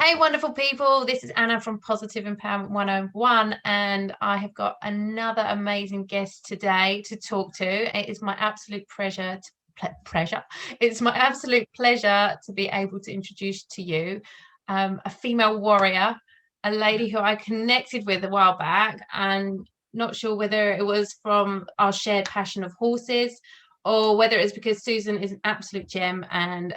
Hey, wonderful people. This is Anna from Positive Empowerment 101, and I have got another amazing guest today to talk to. It is my absolute pleasure It's my absolute pleasure to be able to introduce to you a female warrior, a lady who I connected with a while back, and not sure whether it was from our shared passion of horses or whether it's because Susan is an absolute gem and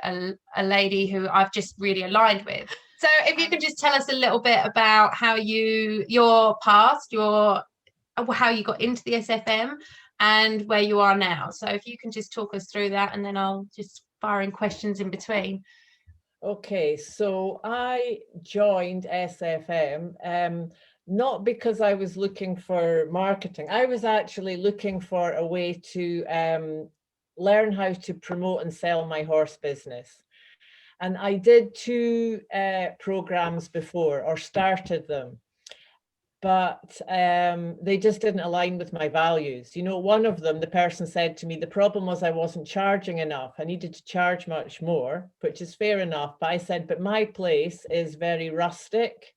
a lady who I've just really aligned with. So if you can just tell us a little bit about how your past, how you got into the SFM and where you are now. So if you can just talk us through that, and then I'll just fire in questions in between. Okay, so I joined SFM not because I was looking for marketing. I was actually looking for a way to learn how to promote and sell my horse business. And I did two programs before, or started them, but they just didn't align with my values. You know, one of them, the person said to me, the problem was I wasn't charging enough. I needed to charge much more, which is fair enough. But I said, but my place is very rustic.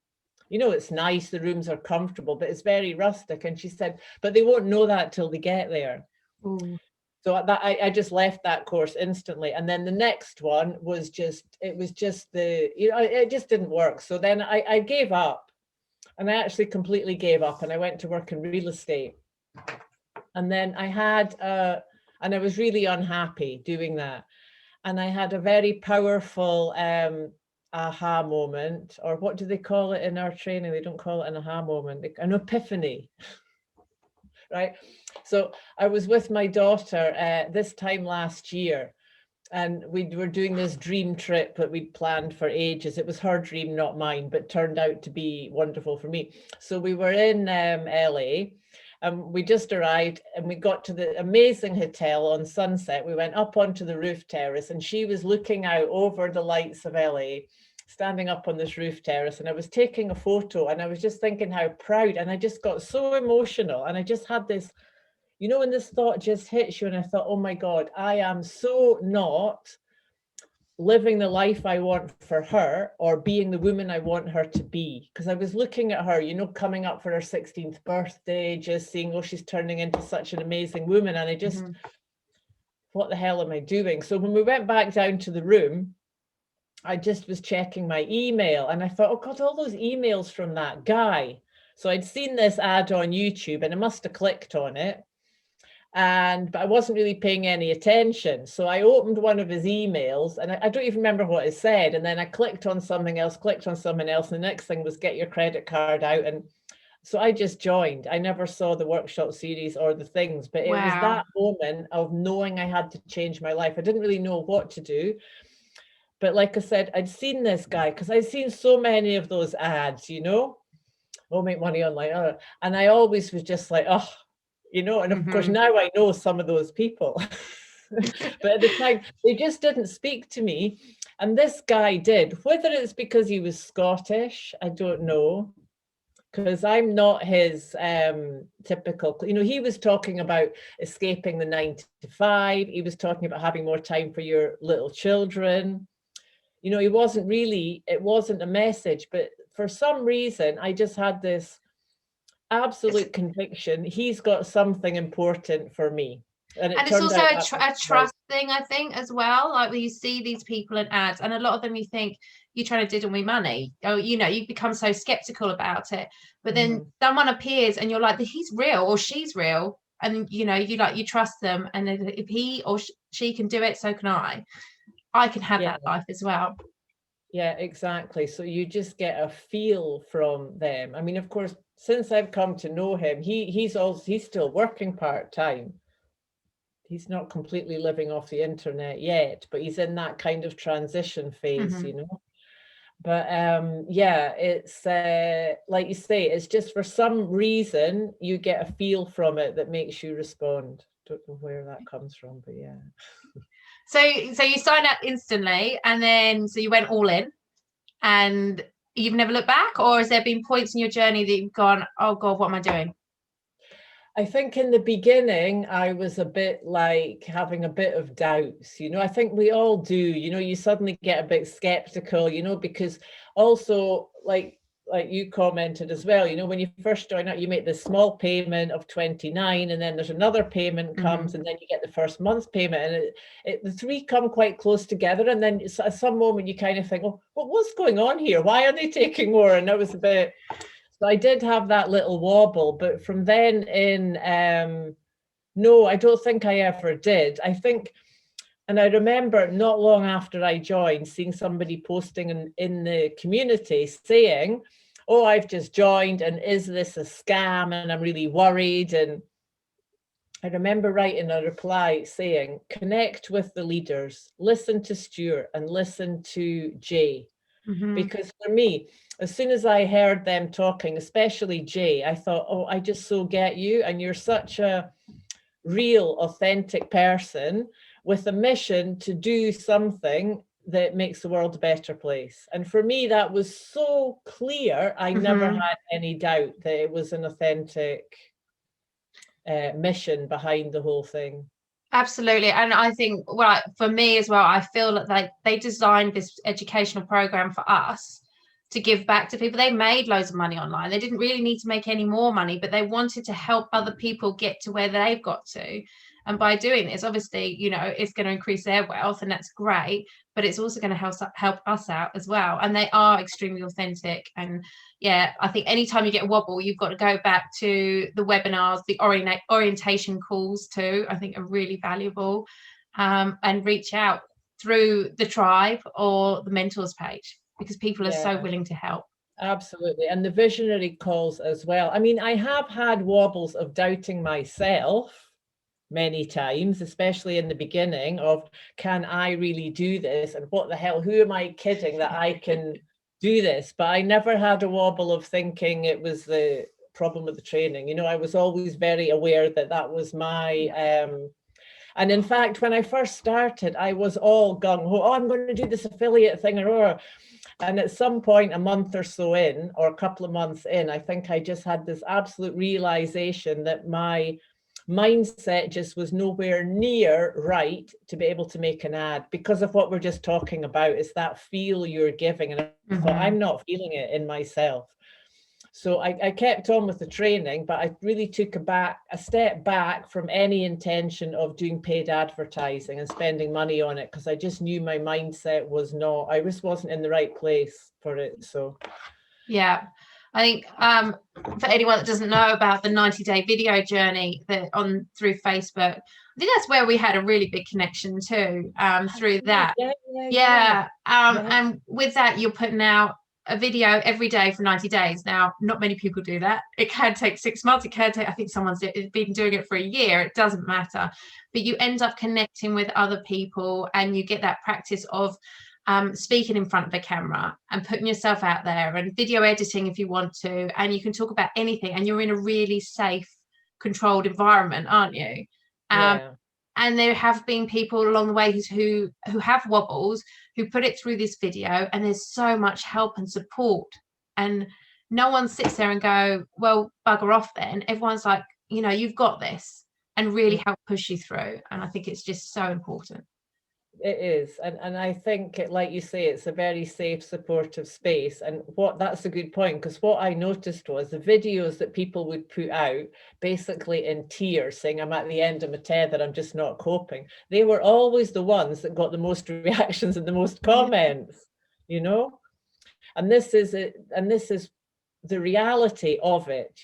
You know, it's nice, the rooms are comfortable, but it's very rustic. And she said, but they won't know that till they get there. Ooh. So I just left that course instantly. And then the next one was it just didn't work. So then I gave up, and I actually completely gave up, and I went to work in real estate. And then and I was really unhappy doing that. And I had a very powerful aha moment, or what do they call it in our training? They don't call it an aha moment, an epiphany. Right. So I was with my daughter this time last year, and we were doing this dream trip that we'd planned for ages. It was her dream, not mine, but turned out to be wonderful for me. So we were in LA, and we just arrived, and we got to the amazing hotel on Sunset. We went up onto the roof terrace, and she was looking out over the lights of LA, standing up on this roof terrace, and I was taking a photo, and I was just thinking how proud, and I just got so emotional, and I just had this, you know, when this thought just hits you, and I thought, oh my God, I am so not living the life I want for her, or being the woman I want her to be. Because I was looking at her, you know, coming up for her 16th birthday, just seeing, oh, she's turning into such an amazing woman. And I just, what the hell am I doing? So when we went back down to the room, I just was checking my email, and I thought, oh God, all those emails from that guy. So I'd seen this ad on YouTube, and I must have clicked on it. But I wasn't really paying any attention. So I opened one of his emails, and I don't even remember what it said. And then I clicked on something else, and the next thing was get your credit card out. And so I just joined. I never saw the workshop series or the things, but it was that moment of knowing I had to change my life. I didn't really know what to do. But like I said, I'd seen this guy because I'd seen so many of those ads, you know, we'll make money online. And I always was just like, oh, you know, and of course now I know some of those people. But at the time, they just didn't speak to me. And this guy did. Whether it's because he was Scottish, I don't know, because I'm not his typical, you know, he was talking about escaping the 9 to 5. He was talking about having more time for your little children. You know, it wasn't a message, but for some reason, I just had this absolute conviction he's got something important for me. And it's also a trust thing, I think, as well. Like when you see these people in ads, and a lot of them you think you're trying to diddle me money, or you know, you become so skeptical about it. But then someone appears and you're like, he's real or she's real, and you know, you trust them, and if he or she can do it, so can I can have that life as well. Yeah, exactly. So you just get a feel from them. I mean, of course, since I've come to know him, he's still working part-time. He's not completely living off the internet yet, but he's in that kind of transition phase, you know. But yeah, it's like you say, it's just for some reason you get a feel from it that makes you respond. Don't know where that comes from, but yeah. So you signed up instantly, and then so you went all in, and you've never looked back, or has there been points in your journey that you've gone, oh God, what am I doing? I think in the beginning, I was a bit like having a bit of doubts, I think we all do, you suddenly get a bit skeptical, because also like you commented as well, when you first join out, you make this small payment of 29, and then there's another payment comes, and then you get the first month's payment, and the three come quite close together. And then at some moment you kind of think, oh, what's going on here? Why are they taking more? And that was a bit, so I did have that little wobble, but from then in, no, I don't think I ever did. I think, and I remember not long after I joined, seeing somebody posting in the community saying, oh, I've just joined, and is this a scam? And I'm really worried. And I remember writing a reply saying, connect with the leaders, listen to Stuart and listen to Jay. Because for me, as soon as I heard them talking, especially Jay, I thought, oh, I just so get you. And you're such a real, authentic person with a mission to do something that makes the world a better place. And for me, that was so clear. I never had any doubt that it was an authentic mission behind the whole thing. Absolutely. And I think, well, for me as well, I feel that they designed this educational program for us to give back to people. They made loads of money online. They didn't really need to make any more money, but they wanted to help other people get to where they've got to. And by doing this, obviously, it's going to increase their wealth, and that's great, but it's also going to help us out as well. And they are extremely authentic. And yeah, I think anytime you get a wobble, you've got to go back to the webinars, the orientation calls too, I think are really valuable, and reach out through the tribe or the mentors page, because people are so willing to help. Absolutely. And the visionary calls as well. I mean, I have had wobbles of doubting myself many times, especially in the beginning, of can I really do this? And what the hell, who am I kidding that I can do this? But I never had a wobble of thinking it was the problem with the training. I was always very aware that that was my and in fact, when I first started, I was all gung-ho, oh, I'm going to do this affiliate thing, and at some point, a month or so in, or a couple of months in, I think I just had this absolute realization that my mindset just was nowhere near right to be able to make an ad, because of what we're just talking about, is that feel you're giving. And I thought, I'm not feeling it in myself. So I kept on with the training, but I really took a step back from any intention of doing paid advertising and spending money on it, because I just knew my mindset was not, I just wasn't in the right place for it. So yeah, I think for anyone that doesn't know about the 90-day video journey through Facebook, I think that's where we had a really big connection too, through that. And with that, you're putting out a video every day for 90 days. Now, not many people do that. It can take 6 months. It can take, I think someone's been doing it for a year. It doesn't matter. But you end up connecting with other people, and you get that practice of speaking in front of a camera and putting yourself out there, and video editing if you want to, and you can talk about anything, and you're in a really safe, controlled environment, aren't you? And there have been people along the way who have wobbles, who put it through this video, and there's so much help and support, and no one sits there and go, well, bugger off then. Everyone's like, you've got this, and really help push you through. And I think it's just so important. It is. And I think, like you say, it's a very safe, supportive space. And that's a good point, because what I noticed was the videos that people would put out, basically in tears, saying, I'm at the end of my tether, I'm just not coping. They were always the ones that got the most reactions and the most comments, And this is the reality of it,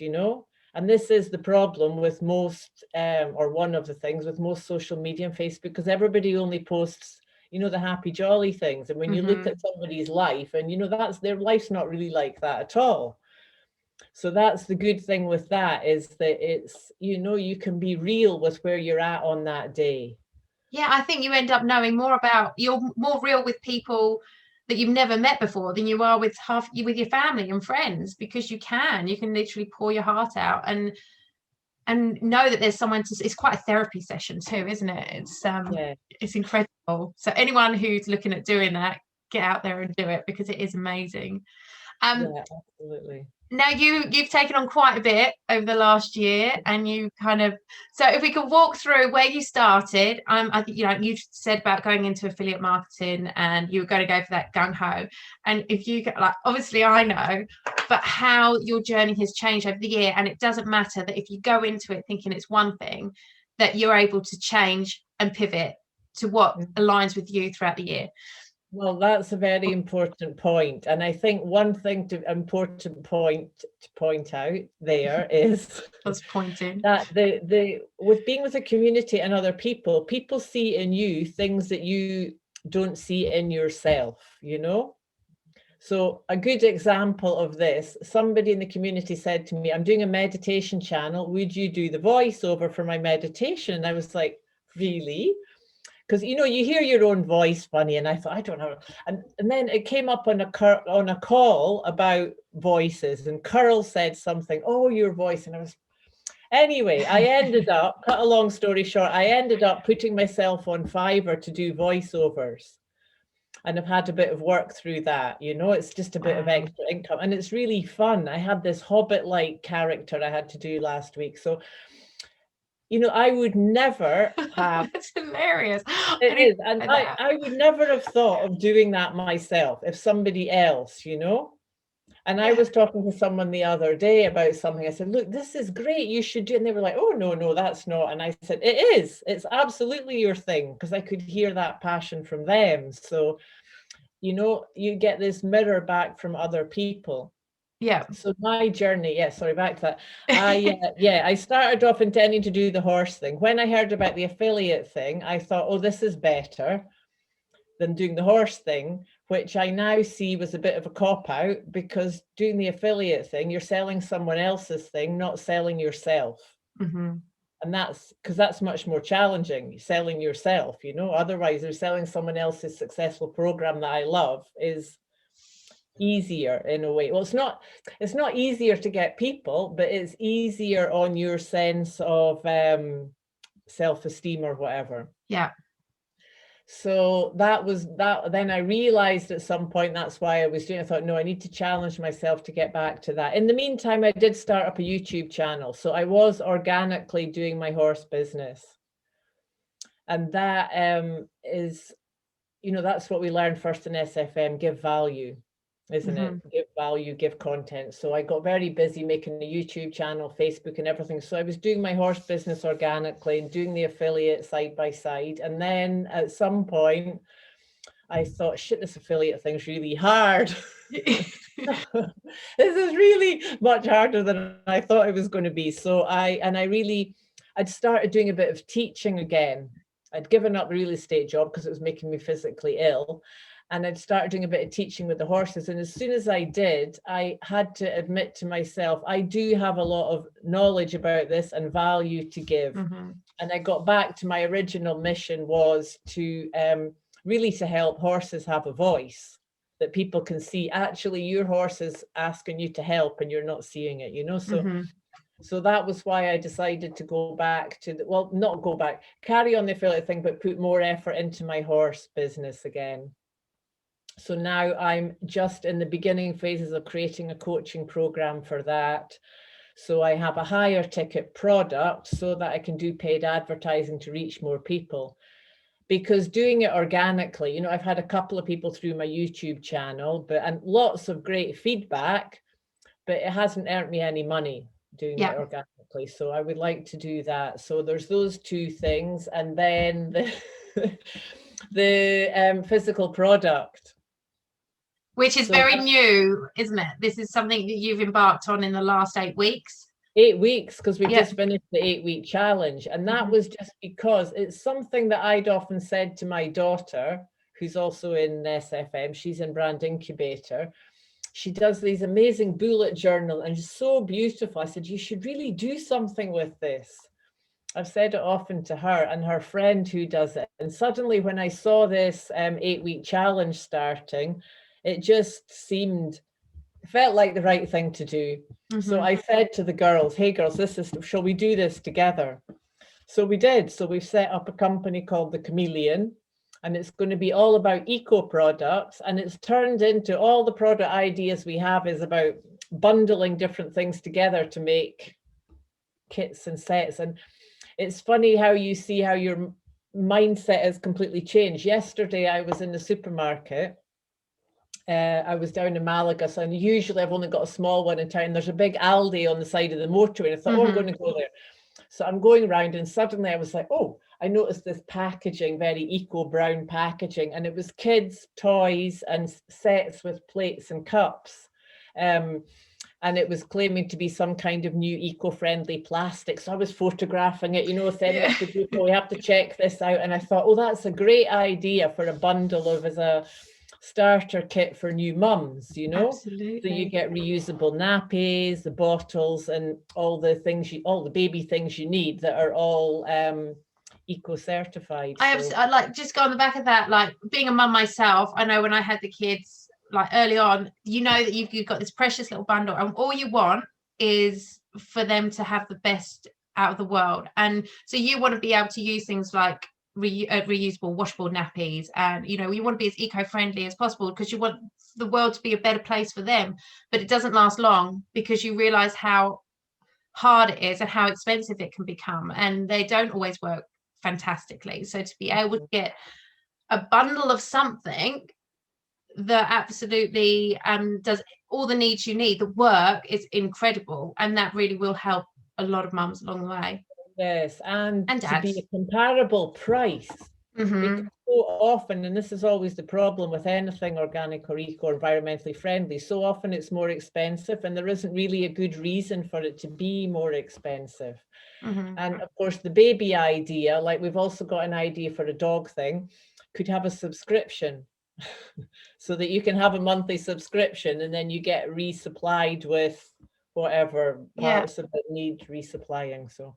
And this is the problem with most, or one of the things with most social media and Facebook, because everybody only posts, the happy, jolly things. And when you look at somebody's life, and, that's their life's not really like that at all. So that's the good thing with that, is that it's, you can be real with where you're at on that day. Yeah, I think you end up knowing you're more real with people that you've never met before than you are with your family and friends, because you can literally pour your heart out and know that there's someone it's quite a therapy session too, isn't it? It's incredible. So anyone who's looking at doing that, get out there and do it, because it is amazing. Yeah, absolutely. Now you've taken on quite a bit over the last year, and you kind of, so if we could walk through where you started. I think, you said about going into affiliate marketing and you were going to go for that gung-ho, and if you get, like, obviously I know, but how your journey has changed over the year. And it doesn't matter that if you go into it thinking it's one thing, that you're able to change and pivot to what aligns with you throughout the year. Well, that's a very important point. And I think one thing important point to point out there is That's pointing. that the with being with a community and other people, people see in you things that you don't see in yourself, So a good example of this, somebody in the community said to me, I'm doing a meditation channel. Would you do the voiceover for my meditation? And I was like, really? Because you hear your own voice funny, and I thought, I don't know. And then it came up on a call about voices, and Curl said something, oh, your voice. And anyway, I ended up, cut a long story short, I ended up putting myself on Fiverr to do voiceovers. And I've had a bit of work through that, it's just a bit of extra income, and it's really fun. I had this Hobbit-like character I had to do last week. So I would never have. That's hilarious. It is. And I would never have thought of doing that myself if somebody else, And I was talking to someone the other day about something. I said, look, this is great. You should do it. And they were like, oh, no, that's not. And I said, it is. It's absolutely your thing, because I could hear that passion from them. So, you get this mirror back from other people. Yeah. So my journey, back to that. I started off intending to do the horse thing. When I heard about the affiliate thing, I thought, oh, this is better than doing the horse thing, which I now see was a bit of a cop-out, because doing the affiliate thing, you're selling someone else's thing, not selling yourself. Mm-hmm. And that's much more challenging, selling yourself, Otherwise, they're selling someone else's successful program that I love is easier in a way. Well, it's not easier to get people, but it's easier on your sense of self-esteem or whatever. Yeah. So that was that. Then I realized at some point that's why I was doing. I thought, no, I need to challenge myself to get back to that. In the meantime, I did start up a YouTube channel, so I was organically doing my horse business, and that is, that's what we learned first in SFM: give value. Isn't it? Give value, give content. So I got very busy making a YouTube channel, Facebook and everything. So I was doing my horse business organically and doing the affiliate side by side. And then at some point, I thought, shit, this affiliate thing's really hard. This is really much harder than I thought it was going to be. So I'd started doing a bit of teaching again. I'd given up the real estate job because it was making me physically ill. And I'd started doing a bit of teaching with the horses. And as soon as I did, I had to admit to myself, I do have a lot of knowledge about this and value to give. And I got back to my original mission, was to really to help horses have a voice, that people can see, actually, your horse is asking you to help and you're not seeing it, So that was why I decided to go back to not go back, carry on the affiliate thing, but put more effort into my horse business again. So now I'm just in the beginning phases of creating a coaching program for that. So I have a higher ticket product so that I can do paid advertising to reach more people. Because doing it organically, I've had a couple of people through my YouTube channel, and lots of great feedback, but it hasn't earned me any money doing it organically. So I would like to do that. So there's those two things. And then the physical product. Which is very new, isn't it? This is something that you've embarked on in the last 8 weeks. 8 weeks, because we just finished the 8-week challenge. And that was just because it's something that I'd often said to my daughter, who's also in SFM. She's in Brand Incubator. She does these amazing bullet journal, and it's so beautiful. I said, you should really do something with this. I've said it often to her and her friend who does it. And suddenly when I saw this 8-week challenge starting, it just felt like the right thing to do. So I said to the girls, hey girls, shall we do this together? So we did. So we've set up a company called The Chameleon, and it's going to be all about eco products, and it's turned into all the product ideas we have is about bundling different things together to make kits and sets. And it's funny how you see how your mindset has completely changed. Yesterday I was in the supermarket. I was down in Malaga, so usually I've only got a small one in town. There's a big Aldi on the side of the motorway, and I thought, oh, I'm going to go there. So I'm going around, and suddenly I was like, oh, I noticed this packaging, very eco brown packaging, and it was kids' toys and sets with plates and cups. And it was claiming to be some kind of new eco-friendly plastic. So I was photographing it, sending it to people. We have to check this out. And I thought, oh, that's a great idea for a bundle of as a starter kit for new mums, Absolutely. So you get reusable nappies, the bottles, and all the things all the baby things you need that are all eco certified. I like, just go on the back of that, like being a mum myself, I know when I had the kids, like early on, that you've got this precious little bundle, and all you want is for them to have the best out of the world. And so you want to be able to use things like reusable washable nappies, and you want to be as eco-friendly as possible, because you want the world to be a better place for them. But it doesn't last long, because you realize how hard it is and how expensive it can become, and they don't always work fantastically. So to be able to get a bundle of something that absolutely does all the needs you need, the work is incredible, and that really will help a lot of mums along the way. Yes, and to dads. be a comparable price. Because so often, and this is always the problem with anything organic or eco or environmentally friendly, so often it's more expensive, and there isn't really a good reason for it to be more expensive. And of course, the baby idea, like we've also got an idea for a dog thing, could have a subscription. So that you can have a monthly subscription, and then you get resupplied with whatever parts of it need resupplying. So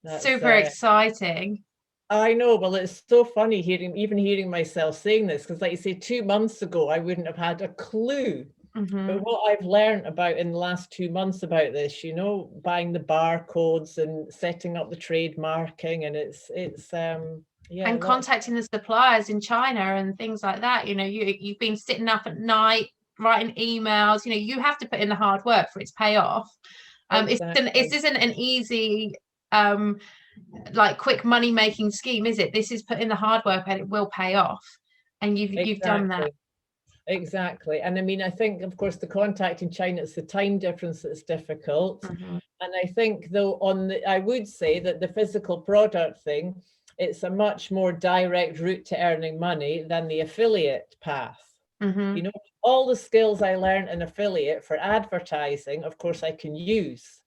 that's super exciting. I know. Well, it's so funny hearing myself saying this, because like you say, 2 months ago I wouldn't have had a clue. But what I've learned about in the last 2 months about this, buying the barcodes and setting up the trademarking, and it's and contacting the suppliers in China and things like that. You've been sitting up at night writing emails. You have to put in the hard work for it to pay off. Exactly. It isn't an easy like quick money making scheme, is it? This is put in the hard work, and it will pay off, and you've done that. Exactly. And I mean, I think, of course, the contact in China, it's the time difference that's difficult. And I think, though, I would say that the physical product thing, it's a much more direct route to earning money than the affiliate path. All the skills I learned in affiliate for advertising, of course, I can use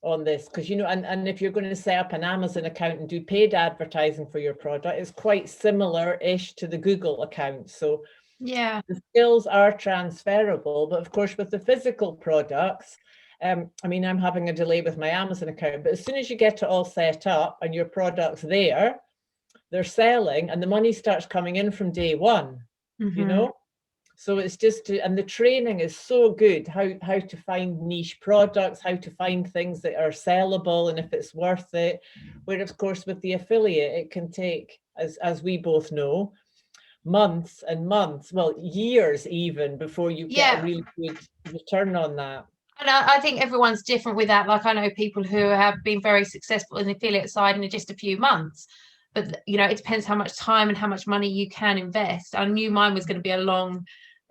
on this, because and if you're going to set up an Amazon account and do paid advertising for your product, it's quite similar-ish to the Google account. So yeah, the skills are transferable. But of course, with the physical products, I mean, I'm having a delay with my Amazon account, but as soon as you get it all set up and your product's there, they're selling, and the money starts coming in from day one. So it's just and the training is so good, how to find niche products, how to find things that are sellable, and if it's worth it. Where of course with the affiliate, it can take, as we both know, months and months, well, years even, before you get a really good return on that. And I think everyone's different with that. Like I know people who have been very successful in the affiliate side in just a few months. But it depends how much time and how much money you can invest. I knew mine was going to be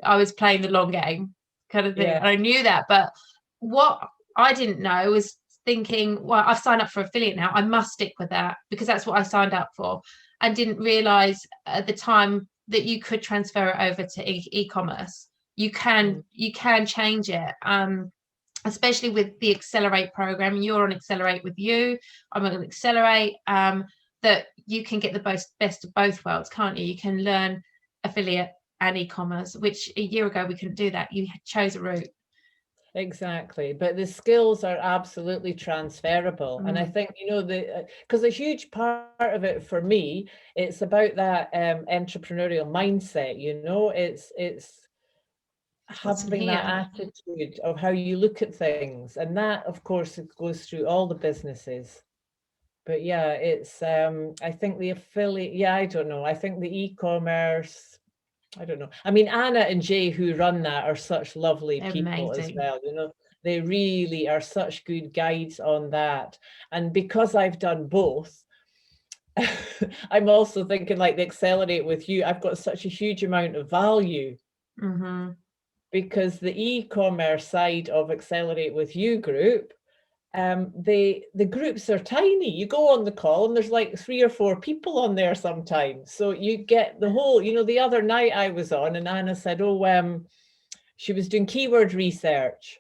I was playing the long game kind of thing. And I knew that. But what I didn't know was thinking, well, I've signed up for affiliate now, I must stick with that, because that's what I signed up for. And didn't realize at the time that you could transfer it over to e-commerce. You can change it. Especially with the Accelerate program. You're on Accelerate with you, I'm on Accelerate. That you can get the best of both worlds, can't you? You can learn affiliate and e-commerce, which a year ago we couldn't do that. You chose a route. Exactly, but the skills are absolutely transferable. And I think, because a huge part of it for me, it's about that entrepreneurial mindset. It's having that attitude of how you look at things, and that of course it goes through all the businesses. But yeah, it's I think the affiliate, yeah, I don't know. I think the e-commerce, I don't know. I mean, Anna and Jay, who run that, are such lovely people as Amazing. well. They really are such good guides on that. And because I've done both, I'm also thinking like the Accelerate with You, I've got such a huge amount of value Mm-hmm. because the e-commerce side of Accelerate with You group, the groups are tiny. You go on the call and there's like 3 or 4 people on there sometimes. So you get the whole, the other night I was on and Anna said, she was doing keyword research.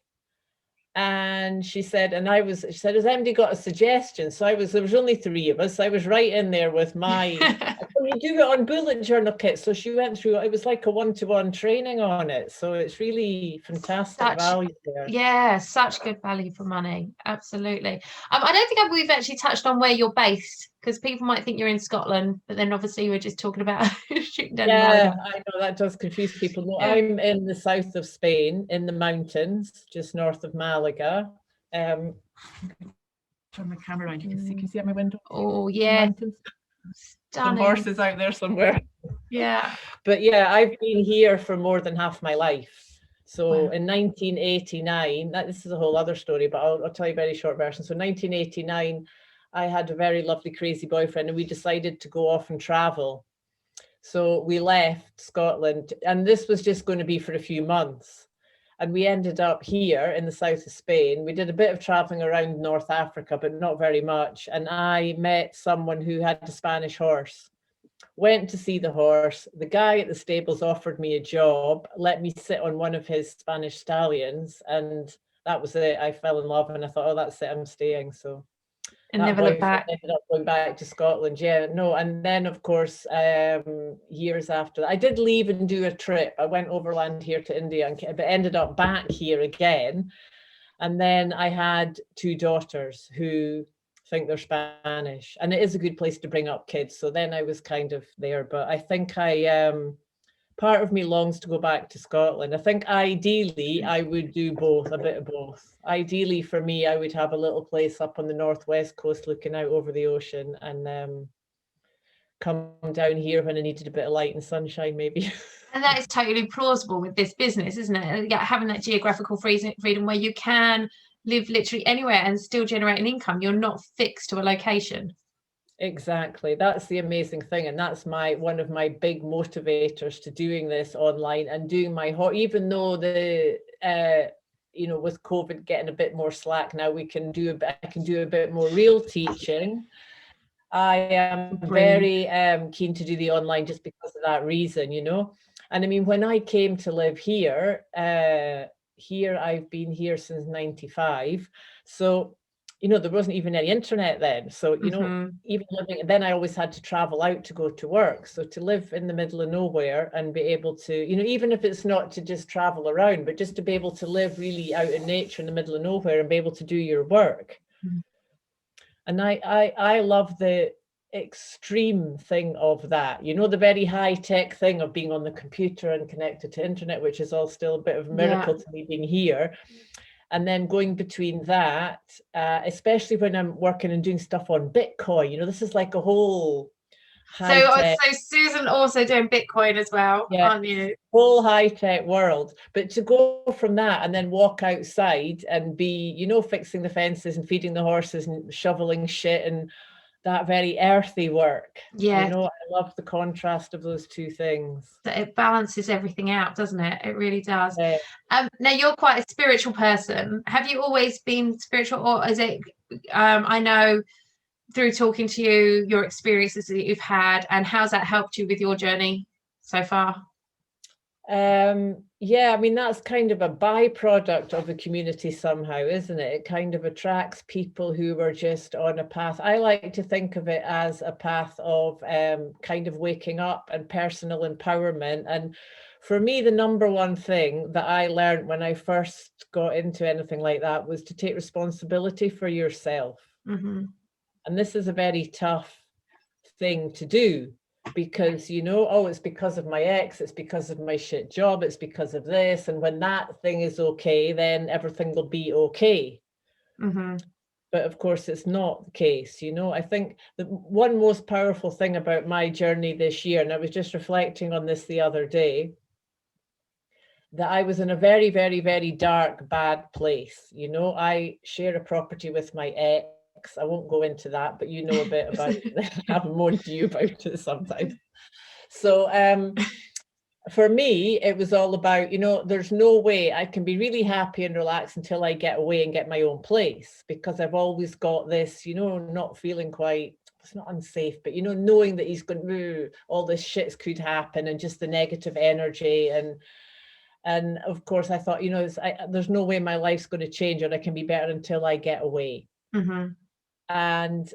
And she said, has anybody got a suggestion? So there was only 3 of us. I was right in there with my, you do it on bullet journal kits. So she went through, it was like a 1-to-1 training on it. So it's really fantastic value there. Yeah, such good value for money. Absolutely. I don't think we've actually touched on where you're based, because people might think you're in Scotland, but then obviously we're just talking about shooting down Yeah, Malaga. I know that does confuse people. No, Yeah. I'm in the south of Spain, in the mountains, just north of Malaga. Turn my camera around. You can see out my window. Oh, yeah. Mountains. Stunning. Some horses out there somewhere. Yeah. But yeah, I've been here for more than half my life. So Wow. in 1989, this is a whole other story, but I'll tell you a very short version. So 1989, I had a very lovely, crazy boyfriend, and we decided to go off and travel. So we left Scotland, and this was just going to be for a few months. And we ended up here in the south of Spain. We did a bit of traveling around North Africa, but not very much. And I met someone who had a Spanish horse. Went to see the horse. The guy at the stables offered me a job, let me sit on one of his Spanish stallions, and that was it. I fell in love, and I thought, oh, that's it, I'm staying. So And that never look boyfriend back. ended up going back to Scotland. Yeah, no, and then of course, years after that, I did leave and do a trip. I went overland here to India, but ended up back here again. And then I had 2 daughters who think they're Spanish, and it is a good place to bring up kids. So then I was kind of there, but I think part of me longs to go back to Scotland. I think ideally I would do both, a bit of both. Ideally for me, I would have a little place up on the northwest coast looking out over the ocean, and come down here when I needed a bit of light and sunshine, maybe. And that is totally plausible with this business, isn't it? Yeah, having that geographical freedom where you can live literally anywhere and still generate an income. You're not fixed to a location. Exactly. That's the amazing thing. And that's one of my big motivators to doing this online and doing even though with COVID getting a bit more slack now, I can do a bit more real teaching. I am very keen to do the online just because of that reason, And I mean, when I came to live here, I've been here since 95. So there wasn't even any internet then. So, even living, then I always had to travel out to go to work. So to live in the middle of nowhere and be able to, even if it's not to just travel around, but just to be able to live really out in nature in the middle of nowhere and be able to do your work. And I love the extreme thing of that, the very high tech thing of being on the computer and connected to internet, which is all still a bit of a miracle to me being here. And then going between that, especially when I'm working and doing stuff on Bitcoin, this is like a whole high-tech. So Susan also doing Bitcoin as well, aren't you? Whole high-tech world. But to go from that and then walk outside and be, fixing the fences and feeding the horses and shoveling shit and that very earthy work. Yeah. I love the contrast of those 2 things. It balances everything out, doesn't it? It really does. Yeah. Now you're quite a spiritual person. Have you always been spiritual, or is it? I know through talking to you, your experiences that you've had, and how's that helped you with your journey so far? Yeah, I mean, that's kind of a byproduct of a community somehow, isn't it? It kind of attracts people who are just on a path. I like to think of it as a path of kind of waking up and personal empowerment. And for me, the number one thing that I learned when I first got into anything like that was to take responsibility for yourself. Mm-hmm. And this is a very tough thing to do. Because it's because of my ex, it's because of my shit job, it's because of this, and when that thing is okay, then everything will be okay. But of course, it's not the case. I think the one most powerful thing about my journey this year, and I was just reflecting on this the other day, that I was in a very, very, very dark, bad place. I share a property with my ex. I won't go into that, but you know a bit about it. I've moaned to you about it sometimes. So for me, it was all about, there's no way I can be really happy and relaxed until I get away and get my own place, because I've always got this, not feeling quite, it's not unsafe, but, knowing that he's going to, all this shit could happen, and just the negative energy. And of course, I thought, there's no way my life's going to change, or I can be better until I get away. Mm-hmm. And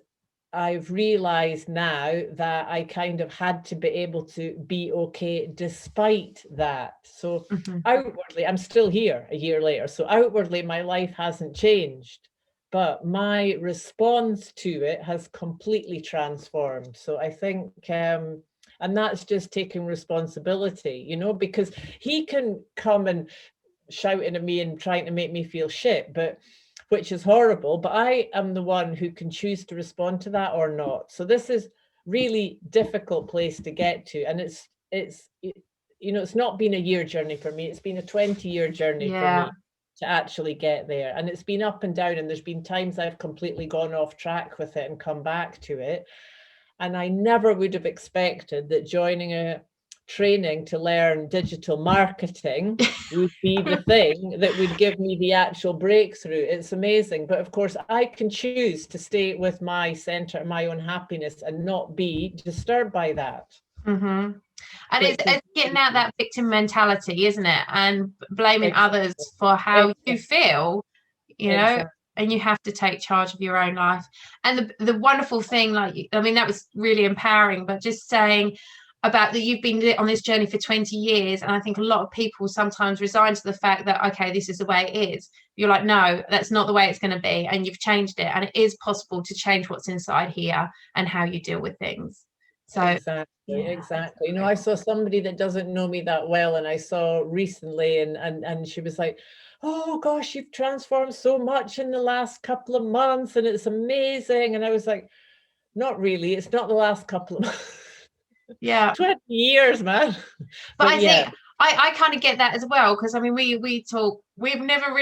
I've realized now that I kind of had to be able to be okay despite that. So outwardly, I'm still here a year later. So outwardly, my life hasn't changed, but my response to it has completely transformed. So I think, and that's just taking responsibility, because he can come and shouting at me and trying to make me feel shit, which is horrible, but I am the one who can choose to respond to that or not. So this is really difficult place to get to. And it's not been a year journey for me. It's been a 20-year journey for me to actually get there. And it's been up and down. And there's been times I've completely gone off track with it and come back to it. And I never would have expected that joining a training to learn digital marketing would be the thing that would give me the actual breakthrough. It's amazing. But of course, I can choose to stay with my center, my own happiness, and not be disturbed by that. Mm-hmm. And it's getting out that victim mentality, isn't it? And blaming others for how you feel, and you have to take charge of your own life. And the wonderful thing, that was really empowering, but just saying about that you've been on this journey for 20 years. And I think a lot of people sometimes resign to the fact that, okay, this is the way it is. You're like, no, that's not the way it's going to be. And you've changed it. And it is possible to change what's inside here and how you deal with things. So exactly. I saw somebody that doesn't know me that well, and I saw recently, and she was like, oh gosh, you've transformed so much in the last couple of months, and it's amazing. And I was like, not really. It's not the last couple of months. 20 years, man. But I think I kind of get that as well, because we talk, we've never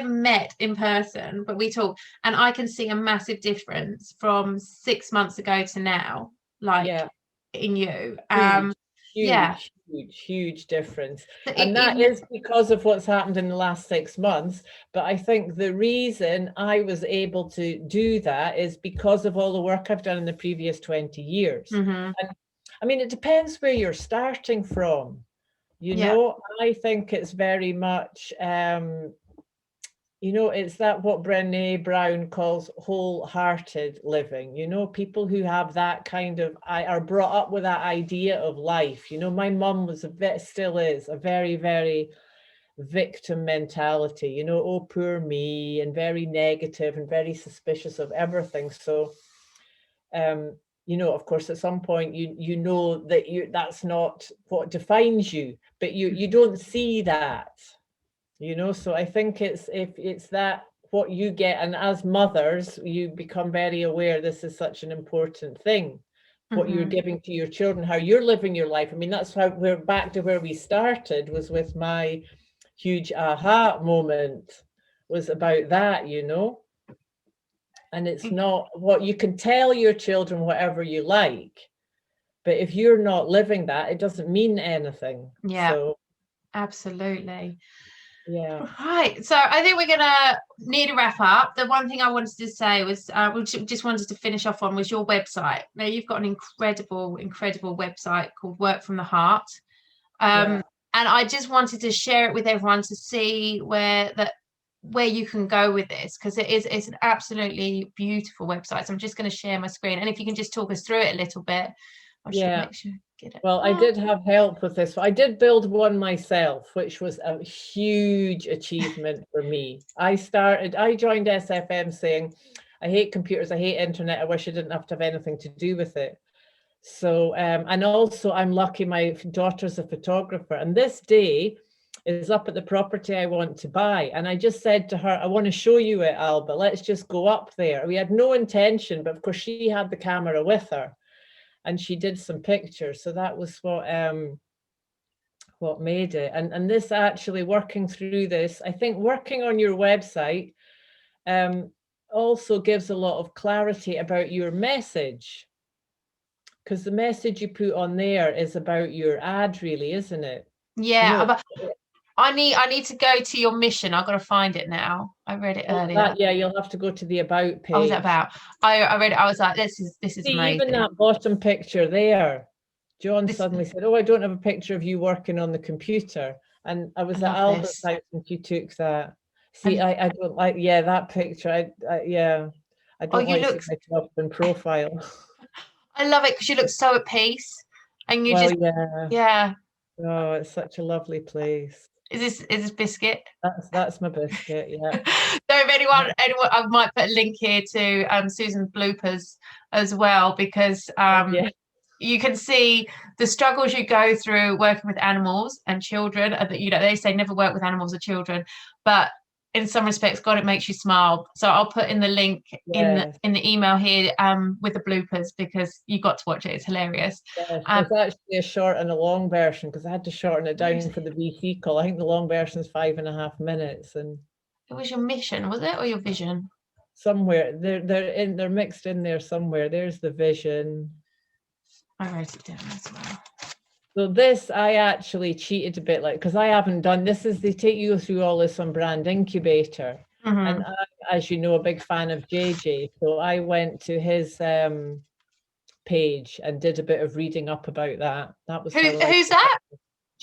met in person, but we talk, and I can see a massive difference from 6 months ago to now, in you. Huge difference. And that is because of what's happened in the last 6 months. But I think the reason I was able to do that is because of all the work I've done in the previous 20 years. And it depends where you're starting from. I think it's very much, it's that what Brené Brown calls wholehearted living. People who have that kind of, are brought up with that idea of life. My mum was still is a very, very victim mentality, oh, poor me, and very negative and very suspicious of everything. So, of course, at some point, you know that that's not what defines you, but you don't see that. So I think it's that what you get, and as mothers, you become very aware this is such an important thing, what you're giving to your children, how you're living your life. That's how we're back to where we started, was with my huge aha moment, was about that, and it's not what you can tell your children, whatever you like, but if you're not living that, it doesn't mean anything. Absolutely. Yeah. Right. So I think we're gonna need to wrap up. The one thing I wanted to say was, we just wanted to finish off on, was your website. Now, you've got an incredible website called Work from the Heart. And I just wanted to share it with everyone to see where you can go with this, because it's an absolutely beautiful website. So I'm just going to share my screen, and if you can just talk us through it a little bit. Make sure get it. Well, I did have help with this. I did build one myself, which was a huge achievement for me. I joined SFM saying, I hate computers, I hate internet, I wish I didn't have to have anything to do with it. So, and also I'm lucky my daughter's a photographer, and this day is up at the property I want to buy. And I just said to her, I want to show you it, Alba. Let's just go up there. We had no intention, but of course she had the camera with her and she did some pictures. So that was what made it. And this actually, working through this, I think working on your website also gives a lot of clarity about your message. Because the message you put on there is about your ad, really, isn't it? Yeah, but I need to go to your mission. I've got to find it now. I read it earlier. Yeah, you'll have to go to the about page. What was it about? I read it. I was like, this is See, amazing. even that bottom picture there, John suddenly said, "Oh, I don't have a picture of you working on the computer." And I was at Albert's house and you took that. See, I don't like, that picture. I don't like seeing myself in profile. I love it because you look so at peace, and you yeah. Oh, it's such a lovely place. Is this biscuit? That's my biscuit. Yeah. So if anyone, I might put a link here to Susan's bloopers as well, because you can see the struggles you go through working with animals and children. They say never work with animals or children, but in some respects, God, it makes you smile. So I'll put in the link in the email here with the bloopers, because you got to watch it. It's hilarious. Yes, there's actually a short and a long version, because I had to shorten it down for the VC call. I think the long version is 5.5 minutes. And it was your mission, was it, or your vision? Somewhere they're mixed in there somewhere. There's the vision. I wrote it down as well. So this, I actually cheated a bit, because I haven't done this. They take you through all this on Brand Incubator, and I, as you know, a big fan of JJ. So I went to his page and did a bit of reading up about that. That was who's that?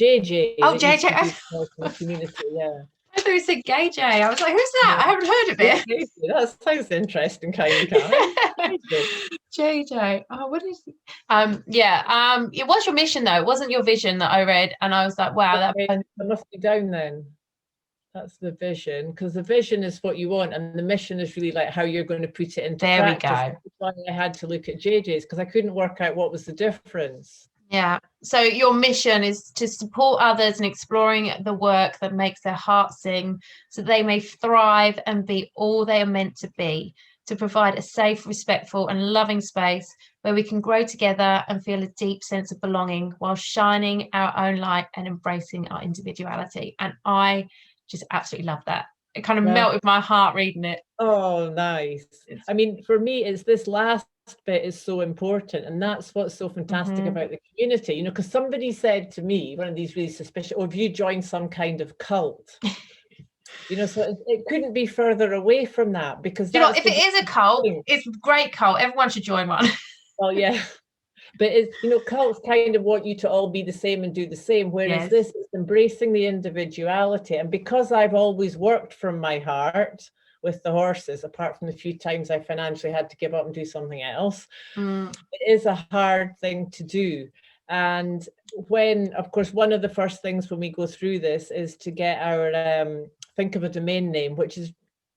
JJ. Oh, JJ. Community, yeah. I thought you said Gay J. I was like, who's that? I haven't heard of it. That sounds interesting, kind of. JJ. Oh, what is it? It was your mission though. It wasn't your vision that I read, and I was like, wow, that must be down then. That's the vision, because the vision is what you want, and the mission is really like how you're going to put it into practice. We go. That's why I had to look at JJ's, because I couldn't work out what was the difference. Yeah. So your mission is to support others in exploring the work that makes their heart sing, so they may thrive and be all they are meant to be, to provide a safe, respectful and loving space where we can grow together and feel a deep sense of belonging while shining our own light and embracing our individuality. And I just absolutely love that. It kind of melted my heart reading it. Oh, nice. I mean, for me, it's this last bit is so important, and that's what's so fantastic about the community, because somebody said to me, one of these really suspicious, have you joined some kind of cult? So it couldn't be further away from that, because if it is a cult, it's a great cult. Everyone should join one. Well, yeah, but cults kind of want you to all be the same and do the same, whereas this is embracing the individuality. And because I've always worked from my heart with the horses, apart from the few times I financially had to give up and do something else, it is a hard thing to do. And when, of course, one of the first things when we go through this is to get our think of a domain name, which is,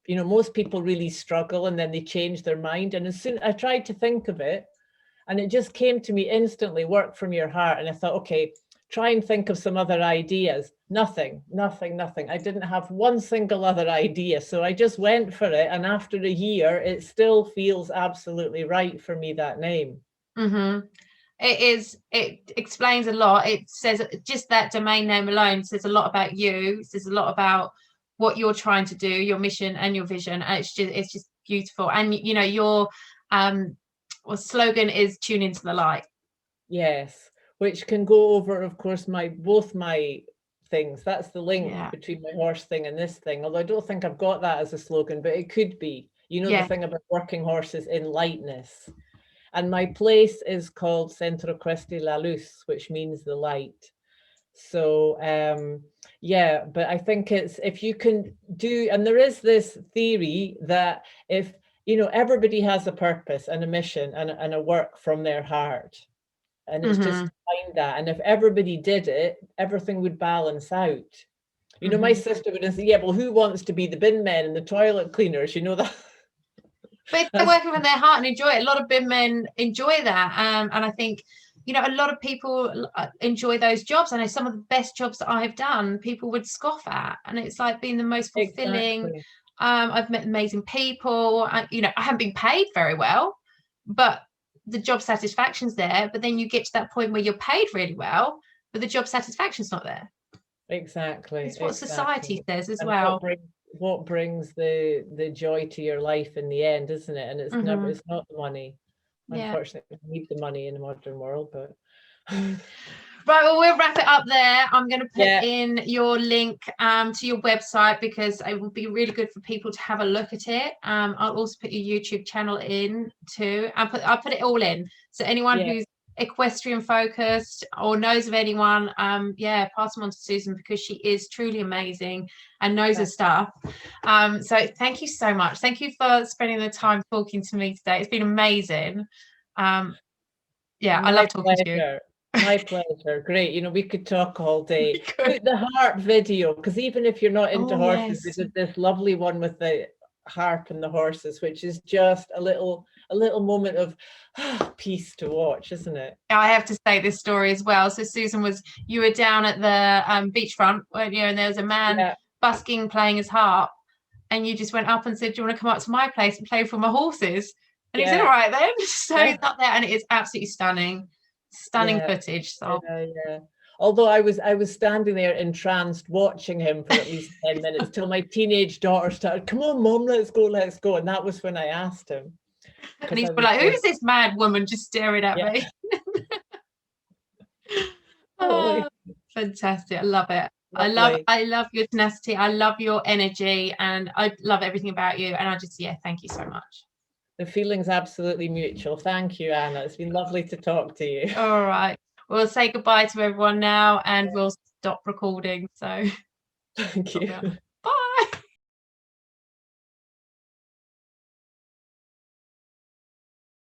most people really struggle and then they change their mind. And as soon I tried to think of it, and it just came to me instantly, work from your heart. And I thought, okay, try and think of some other ideas. Nothing. I didn't have one single other idea. So I just went for it. And after a year, it still feels absolutely right for me, that name. It explains a lot. It says, just that domain name alone says a lot about you. It says a lot about what you're trying to do, your mission and your vision. And it's just beautiful. And your slogan is tune into the light. Yes, which can go over, of course, both my things. That's the link between my horse thing and this thing, although I don't think I've got that as a slogan, but it could be. The thing about working horses in lightness. And my place is called Centro Cresti La Luz, which means the light. So but I think it's, if you can do, and there is this theory that if everybody has a purpose and a mission and a work from their heart, and it's just to find that, and if everybody did it, everything would balance out. My sister would say, well, who wants to be the bin men and the toilet cleaners, that? But if they're working with their heart and enjoy it, a lot of bin men enjoy that. And I think, you know, a lot of people enjoy those jobs. I know some of the best jobs that I have done, people would scoff at, and it's like been the most fulfilling. Exactly. I've met amazing people. You know, I haven't been paid very well, but the job satisfaction's there. But then you get to that point where you're paid really well, but the job satisfaction's not there. Exactly. It's what society says as And well. what brings the joy to your life in the end, isn't it? And it's never, Mhm. it's not the money. Yeah. Unfortunately, we need the money in the modern world, but Right, well, we'll wrap it up there. I'm going to put yeah, in your link to your website, because it would be really good for people to have a look at it. I'll also put your YouTube channel in too. I'll put it all in. So anyone yeah, who's equestrian focused or knows of anyone, yeah, pass them on to Susan, because she is truly amazing and knows her stuff. So thank you so much. Thank you for spending the time talking to me today. It's been amazing. Yeah, I my love talking to you. pleasure. My pleasure. Great. You know, we could talk all day. Good. Put the harp video, because even if you're not into Oh, horses, yes. there's this lovely one with the harp and the horses, which is just a little moment of peace to watch, isn't it? I have to say this story as well. So Susan, you were down at the beachfront, weren't you? And there was a man Yeah, busking, playing his harp, and you just went up and said, "Do you want to come up to my place and play for my horses?" And he said, "All yeah, right then." So yeah, he's up there, and it is absolutely stunning yeah, footage. So yeah. Although I was standing there entranced watching him for at least 10 minutes till my teenage daughter started, "Come on, Mom, let's go." And that was when I asked him. and Because he's I been was like, just, "Who's this mad woman just staring at yeah, me?" totally Oh, fantastic. I love it. lovely. I love your tenacity. I love your energy, and I love everything about you. And I just, yeah, thank you so much. The feeling's absolutely mutual. Thank you, Anna. It's been lovely to talk to you. All right. We'll say goodbye to everyone now, and we'll stop recording. So Thank you.